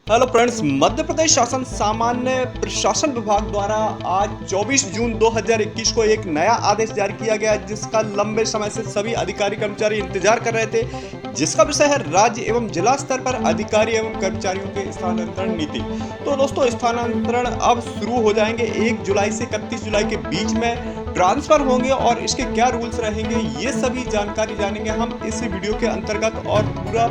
Hello friends, Madhya Pradesh शासन सामान्य प्रशासन विभाग द्वारा आज 24 जून 2021 को एक नया आदेश जारी किया गया, जिसका लंबे समय से सभी अधिकारी कर्मचारी इंतजार कर रहे थे, जिसका विषय है राज्य एवं जिला स्तर पर अधिकारी एवं कर्मचारियों के स्थानांतरण नीति। तो दोस्तों, स्थानांतरण अब शुरू हो जाएंगे। 1 जुलाई से 31 जुलाई के बीच में ट्रांसफर होंगे और इसके क्या रूल्स रहेंगे, ये सभी जानकारी जानेंगे हम इस वीडियो के अंतर्गत। और पूरा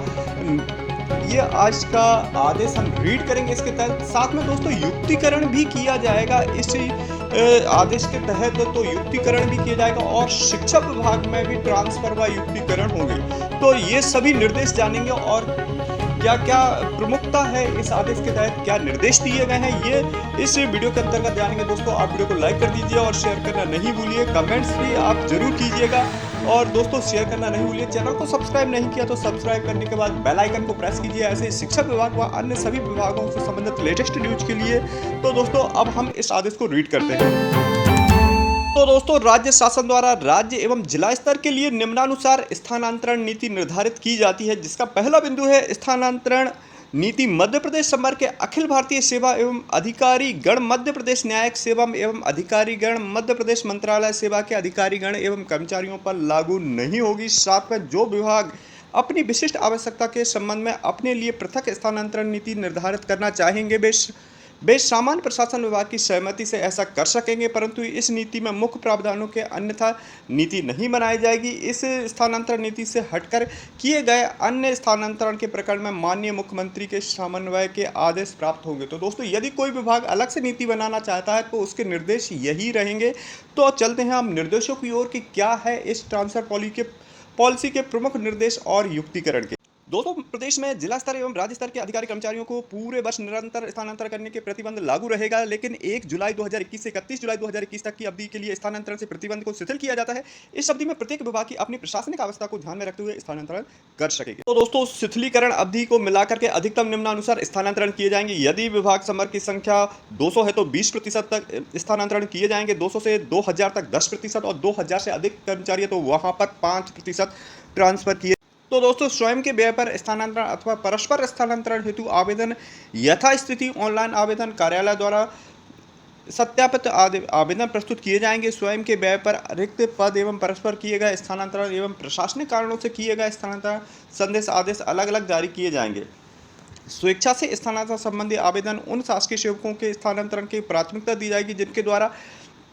ये आज का आदेश हम रीड करेंगे इसके तहत। साथ में दोस्तों युक्तिकरण भी किया जाएगा इस आदेश के तहत, तो युक्तिकरण भी किया जाएगा और शिक्षा विभाग में भी ट्रांसफर व युक्तिकरण होंगे। तो ये सभी निर्देश जानेंगे और क्या क्या प्रमुखता है इस आदेश के तहत, क्या निर्देश दिए गए हैं, ये इस वीडियो के अंतर्गत जानेंगे। दोस्तों, आप वीडियो को लाइक कर दीजिए और शेयर करना नहीं भूलिए। कमेंट्स भी आप जरूर कीजिएगा और दोस्तों शेयर करना नहीं भूलिए। चैनल को सब्सक्राइब नहीं किया तो सब्सक्राइब करने के बाद बेल आइकन को प्रेस कीजिए, ऐसे शिक्षा विभाग व अन्य सभी विभागों से संबंधित लेटेस्ट न्यूज के लिए। तो दोस्तों, अब हम इस आदेश को रीड करते हैं। तो दोस्तों, राज्य शासन द्वारा राज्य एवं जिला स्तर के लिए निम्नानुसार स्थानांतरण नीति निर्धारित की जाती है, जिसका पहला बिंदु है स्थानांतरण नीति मध्य प्रदेश संवर्ग के अखिल भारतीय सेवा एवं अधिकारी गण, मध्य प्रदेश न्यायिक सेवा एवं अधिकारी गण, मध्य प्रदेश मंत्रालय सेवा के अधिकारी गण एवं कर्मचारियों पर लागू नहीं होगी। साथ में जो विभाग अपनी विशिष्ट आवश्यकता के संबंध में अपने लिए पृथक स्थानांतरण नीति निर्धारित करना चाहेंगे, वे सामान्य प्रशासन विभाग की सहमति से ऐसा कर सकेंगे, परंतु इस नीति में मुख्य प्रावधानों के अन्यथा नीति नहीं बनाई जाएगी। इस स्थानांतरण नीति से हटकर किए गए अन्य स्थानांतरण के प्रकरण में माननीय मुख्यमंत्री के समन्वय के आदेश प्राप्त होंगे। तो दोस्तों, यदि कोई विभाग अलग से नीति बनाना चाहता है तो उसके निर्देश यही रहेंगे। तो चलते हैं हम निर्देशों की ओर कि क्या है इस ट्रांसफर पॉलिसी के प्रमुख निर्देश और युक्तिकरण के। दोस्तों, प्रदेश में जिला स्तर एवं राज्य स्तर के अधिकारी कर्मचारियों को पूरे वर्ष निरंतर स्थानांतरण करने के प्रतिबंध लागू रहेगा, लेकिन 1 जुलाई 2021 से 31 जुलाई 2021 तक की अवधि के लिए स्थानांतरण से प्रतिबंध को शिथिल किया जाता है। इस अवधि में प्रत्येक विभाग की अपनी प्रशासनिक आवश्यकता को ध्यान में रखते हुए स्थानांतरण कर सकेंगे। तो दोस्तों, शिथिलीकरण अवधि को मिलाकर के अधिकतम निम्नानुसार स्थानांतरण किए जाएंगे। यदि विभाग समर की संख्या 200 है तो 20% तक स्थानांतरण किए जाएंगे। 200 से 2000 तक 10% और 2000 से अधिक कर्मचारी है तो वहां पर 5% ट्रांसफर किए। तो दोस्तों, स्वयं के व्यय पर स्थानांतरण अथवा परस्पर स्थानांतरण हेतु आवेदन यथास्थिति ऑनलाइन आवेदन कार्यालय द्वारा सत्यापित आवेदन प्रस्तुत किए जाएंगे। स्वयं के व्यय पर रिक्त पद एवं परस्पर किए गए स्थानांतरण एवं प्रशासनिक कारणों से किए गए स्थानांतरण संदेश आदेश अलग अलग जारी किए जाएंगे। स्वेच्छा से स्थानांतरण संबंधी आवेदन उन शासकीय सेवकों के स्थानांतरण की प्राथमिकता दी जाएगी जिनके द्वारा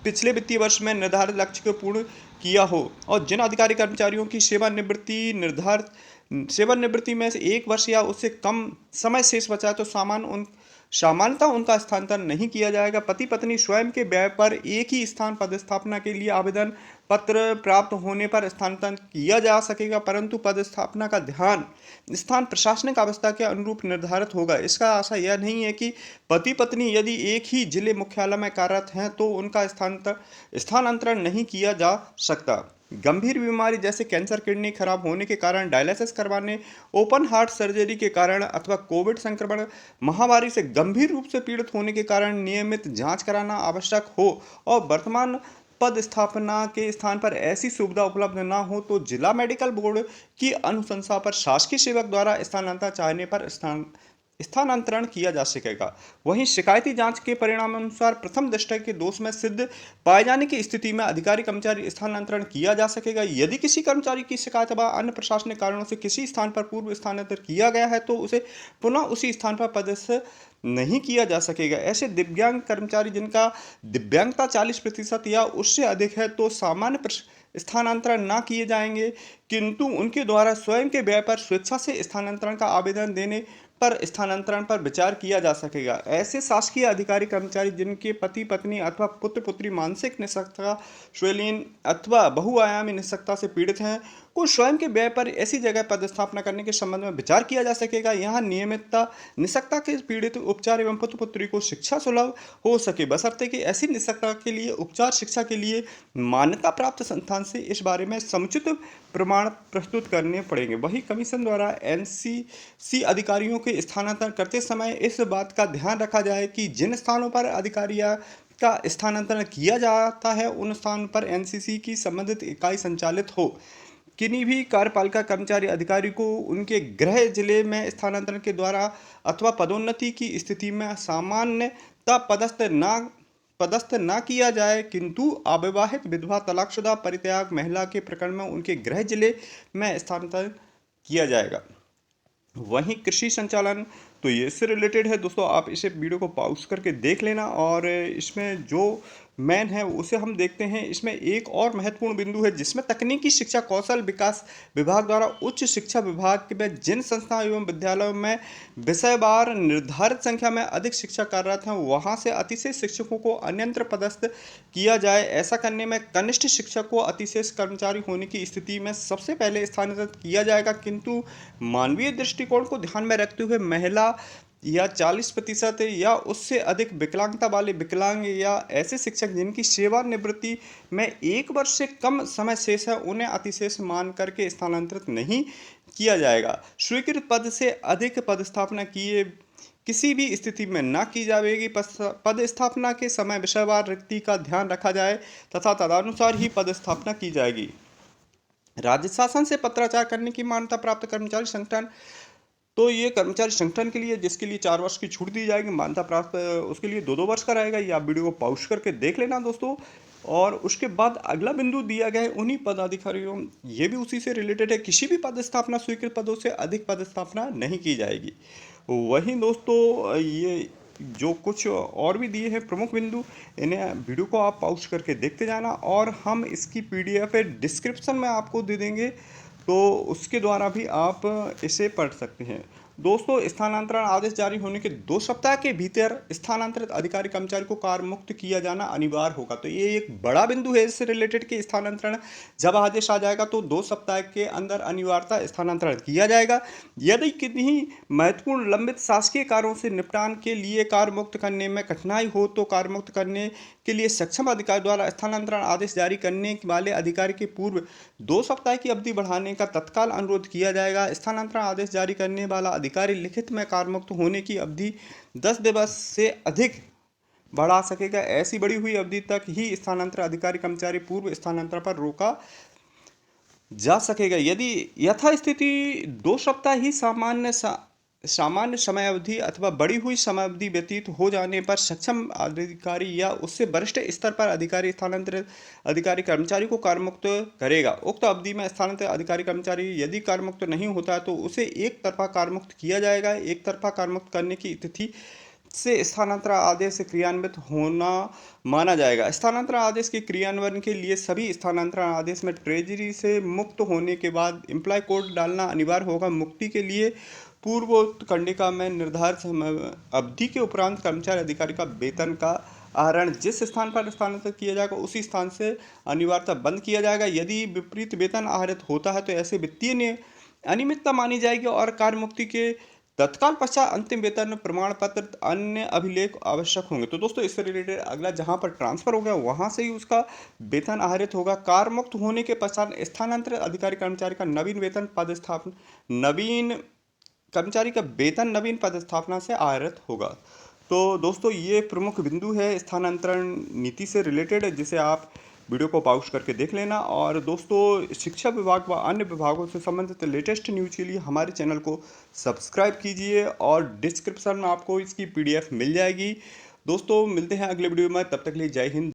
पिछले वित्तीय वर्ष में निर्धारित लक्ष्य को पूर्ण किया हो और जिन अधिकारी कर्मचारियों की सेवानिवृत्ति में से 1 वर्ष या उससे कम समय शेष बचा है तो सामान्यतः उनका स्थानांतरण नहीं किया जाएगा। पति पत्नी स्वयं के व्यय पर एक ही स्थान पदस्थापना के लिए आवेदन पत्र प्राप्त होने पर स्थानांतरण किया जा सकेगा, परंतु पदस्थापना का स्थान प्रशासनिक अवस्था के अनुरूप निर्धारित होगा। इसका आशा यह नहीं है कि पति पत्नी यदि एक ही जिले मुख्यालय में कार्यरत हैं तो उनका स्थानांतरण नहीं किया जा सकता। गंभीर बीमारी जैसे कैंसर, किडनी खराब होने के कारण, डायलिसिस करवाने, ओपन हार्ट सर्जरी के कारण अथवा कोविड संक्रमण महामारी से गंभीर रूप से पीड़ित होने के कारण नियमित जांच कराना आवश्यक हो और वर्तमान पद स्थापना के स्थान पर ऐसी सुविधा उपलब्ध न हो तो जिला मेडिकल बोर्ड की अनुशंसा पर शासकीय सेवक द्वारा स्थानांतरण चाहने पर स्थानांतरण किया जा सकेगा। वहीं शिकायती जांच के परिणाम अनुसार प्रथम दृष्टया के दोष में सिद्ध पाए जाने की स्थिति में अधिकारी कर्मचारी स्थानांतरण किया जा सकेगा। यदि किसी कर्मचारी की शिकायत व अन्य प्रशासनिक कारणों से किसी स्थान पर पूर्व स्थानांतरित किया गया है तो उसे पुनः उसी स्थान पर पदस्थ नहीं किया जा सकेगा। ऐसे दिव्यांग कर्मचारी जिनका दिव्यांगता 40% या उससे अधिक है तो सामान्य स्थानांतरण न किए जाएंगे, किंतु उनके द्वारा स्वयं के व्यय पर स्वेच्छा से स्थानांतरण का आवेदन देने पर स्थानांतरण पर विचार किया जा सकेगा। ऐसे शासकीय अधिकारी कर्मचारी जिनके पति पत्नी अथवा पुत्र पुत्री मानसिक निःशक्तता, श्वेलिन अथवा बहुआयामी निःशक्तता से पीड़ित हैं को स्वयं के व्यय पर ऐसी जगह पदस्थापना करने के संबंध में विचार किया जा सकेगा। यहाँ नियमितता निःशक्तता के पीड़ित उपचार एवं पुत्र पुत्री को शिक्षा सुलभ हो सके, बशर्ते कि ऐसी निःशक्तता के लिए उपचार शिक्षा के लिए मान्यता प्राप्त संस्थान से इस बारे में समुचित प्रमाण प्रस्तुत करने पड़ेंगे। वही कमीशन द्वारा एनसीसी अधिकारियों के स्थानांतरण करते समय इस बात का ध्यान रखा जाए कि जिन स्थानों पर अधिकारी का स्थानांतरण किया जाता है उन स्थानों पर एनसीसी की संबंधित इकाई संचालित हो किन्हीं भी कार्यपालिका कर्मचारी अधिकारी को उनके गृह जिले में स्थानांतरण के द्वारा अथवा पदोन्नति की स्थिति में सामान्यतः पदस्थ न किया जाए, किंतु अविवाहित, विधवा, तलाकशुदा, परित्याग महिला के प्रकरण में उनके गृह जिले में स्थानांतरण किया जाएगा। वहीं कृषि संचालन, तो ये इससे रिलेटेड है दोस्तों, आप इसे वीडियो को पॉज करके देख लेना। और इसमें जो मेन है उसे हम देखते हैं। इसमें एक और महत्वपूर्ण बिंदु है जिसमें तकनीकी शिक्षा कौशल विकास विभाग द्वारा उच्च शिक्षा विभाग में जिन संस्थाओं एवं विद्यालयों में विषयवार निर्धारित संख्या में अधिक शिक्षक कार्यरत हैं वहां से अतिशेष शिक्षकों को अन्यत्र पदस्थ किया जाए। ऐसा करने में कनिष्ठ शिक्षक को अतिशेष कर्मचारी होने की स्थिति में सबसे पहले स्थानांतरित किया जाएगा, किंतु मानवीय दृष्टिकोण को ध्यान में रखते हुए महिला या 40% या उससे अधिक विकलांगता वाले विकलांग या ऐसे शिक्षक जिनकी सेवानिवृत्ति में 1 वर्ष से कम समय शेष है उन्हें अतिशेष मान करके स्थानांतरित नहीं किया जाएगा। स्वीकृत पद से अधिक पदस्थापना किसी भी स्थिति में न की जाएगी। पदस्थापना के समय विषयवार रिक्ति का ध्यान रखा जाए तथा तदनुसार ही पदस्थापना की जाएगी। राज्य शासन से पत्राचार करने की मान्यता प्राप्त कर्मचारी संगठन, तो ये कर्मचारी संगठन के लिए जिसके लिए 4 वर्ष की छूट दी जाएगी, मान्यता प्राप्त उसके लिए 2-2 वर्ष का रहेगा। ये आप वीडियो को पॉज करके देख लेना दोस्तों। और उसके बाद अगला बिंदु दिया गया है उन्हीं पदाधिकारियों, ये भी उसी से रिलेटेड है, किसी भी पदस्थापना स्वीकृत पदों से अधिक पदस्थापना नहीं की जाएगी। वहीं दोस्तों ये जो कुछ और भी दिए हैं प्रमुख बिंदु, इन्हें वीडियो को आप पॉज करके देखते जाना और हम इसकी PDF डिस्क्रिप्शन में आपको दे देंगे, तो उसके द्वारा भी आप इसे पढ़ सकते हैं। दोस्तों, स्थानांतरण आदेश जारी होने के 2 सप्ताह के भीतर स्थानांतरित अधिकारी कर्मचारी को कार्य मुक्त किया जाना अनिवार्य होगा। तो ये एक बड़ा बिंदु है इससे रिलेटेड कि स्थानांतरण जब आदेश आ जाएगा तो 2 सप्ताह के अंदर अनिवार्यता स्थानांतरण किया जाएगा। यदि किन्हीं महत्वपूर्ण लंबित शासकीय कार्यों से निपटान के लिए कार्य मुक्त करने में कठिनाई हो तो कार्य मुक्त करने के लिए सक्षम अधिकारी द्वारा स्थानांतरण आदेश जारी करने वाले अधिकारी के पूर्व 2 सप्ताह की अवधि बढ़ाने का तत्काल अनुरोध किया जाएगा। स्थानांतरण आदेश जारी करने वाला अधिकारी लिखित में कार्यमुक्त होने की अवधि 10 दिवस से अधिक बढ़ा सकेगा। ऐसी बढ़ी हुई अवधि तक ही स्थानांतरण अधिकारी कर्मचारी पूर्व स्थानांतरण पर रोका जा सकेगा। यदि यथास्थिति 2 सप्ताह ही सामान्य समय अवधि अथवा बढ़ी हुई समय अवधि व्यतीत हो जाने पर सक्षम अधिकारी या उससे वरिष्ठ स्तर पर अधिकारी स्थानांतरित अधिकारी कर्मचारी को कार्यमुक्त करेगा। उक्त अवधि में स्थानांतरित अधिकारी कर्मचारी यदि कार्यमुक्त नहीं होता तो उसे एक तरफा कार्यमुक्त किया जाएगा। एक तरफा कार्यमुक्त करने की तिथि से स्थानांतरण आदेश क्रियान्वित होना माना जाएगा। स्थानांतरण आदेश के क्रियान्वयन के लिए सभी स्थानांतरण आदेश में ट्रेजरी से मुक्त होने के बाद एम्प्लॉय कोड डालना अनिवार्य होगा। मुक्ति के लिए पूर्वोक्त कंडिका में निर्धारित समय अवधि के उपरांत कर्मचारी अधिकारी का वेतन का आहरण जिस स्थान पर स्थानांतरित किया जाएगा उसी स्थान से अनिवार्यता बंद किया जाएगा। यदि विपरीत वेतन आहरित होता है तो ऐसे वित्तीय अनियमितता मानी जाएगी और कार्य मुक्ति के तत्काल पश्चात अंतिम वेतन प्रमाण पत्र अन्य अभिलेख आवश्यक होंगे। तो दोस्तों, इससे रिलेटेड अगला जहां पर ट्रांसफर हो गया वहां से ही उसका वेतन आहरित होगा। कार्य मुक्त होने के पश्चात स्थानांतरित अधिकारी कर्मचारी का नवीन वेतन पदस्थापना नवीन पदस्थापना से आहरित होगा। तो दोस्तों, ये प्रमुख बिंदु है स्थानांतरण नीति से रिलेटेड जिसे आप वीडियो को पॉज करके देख लेना। और दोस्तों, शिक्षा विभाग व अन्य विभागों से संबंधित लेटेस्ट न्यूज़ के लिए हमारे चैनल को सब्सक्राइब कीजिए और डिस्क्रिप्शन में आपको इसकी PDF मिल जाएगी। दोस्तों, मिलते हैं अगले वीडियो में, तब तक के लिए जय हिंद।